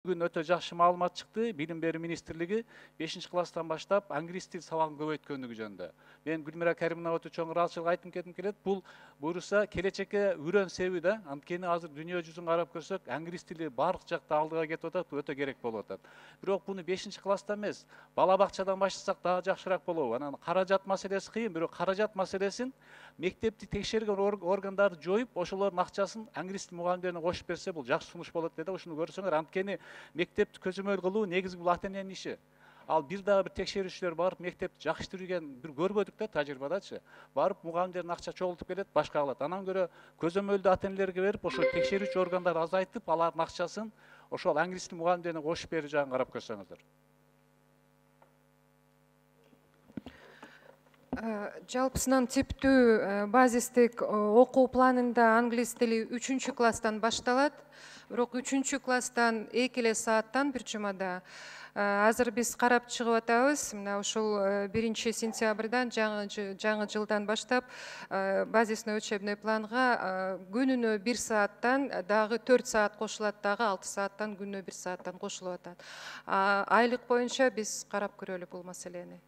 Бүгін өтө жакшы маалымат чыкты. Билим берүү министрлиги 5-класстан баштап англис тил сабагын көбөйткөндүгү жөнүндө. Мен Гүлмира Каримовна өтө чоң ыраазычылык айтып кетким келет. Бул буюрса келечекке үрөн себи да. Анткени азыр дүйнө жүзүн карап көрсөк, англис тили бардык жакта алдыга кетип атат, өтө керек болуп атат. Бирок буну 5-класста эмес, бала бакчадан баштасак дагы жакшыраак болобу? Анан каражат маселеси кыйын, бирок каражат маселесин мектепти текшерген органдарды жоюп, ошолордун акчасын англис тил мугалимдерине кошуп берсе, бул жакшы сунуш болот деди. Ушуну көрсөңөр, анткени мектепти көзөмөл кылуу негизи бул ата эненин иши. Ал бир дагы бир текшерүүчүлөр барып мектепти жакшыртырган бир көрбөдүк да тажрыйбадачы. Барып мугалимдердин акча чогултуп келет, башка кылат. Анан көрө көзөмөлдү ата энелерге берип, ошо текшерүүчү органдар азайтып, алардын акчасын ошол англис тил мугалимдерине кошуп берүү жагын карап көрсөңүздөр. Жалпысынан типтүү базистик окуу планында англис тили 3-класстан башталат. Бирок 3-класстан 2 сааттан бир жумада. Азыр биз карап чыгып атабыз. Мына ушул 1-сентябрдан жаңы жылдан баштап базисный учебный планга күнүнө 1 сааттан дагы 4 саат кошулат, дагы 6 сааттан күнүнө 1 сааттан кошулуп атат. Айлык боюнча биз карап көрөлү бул маселени.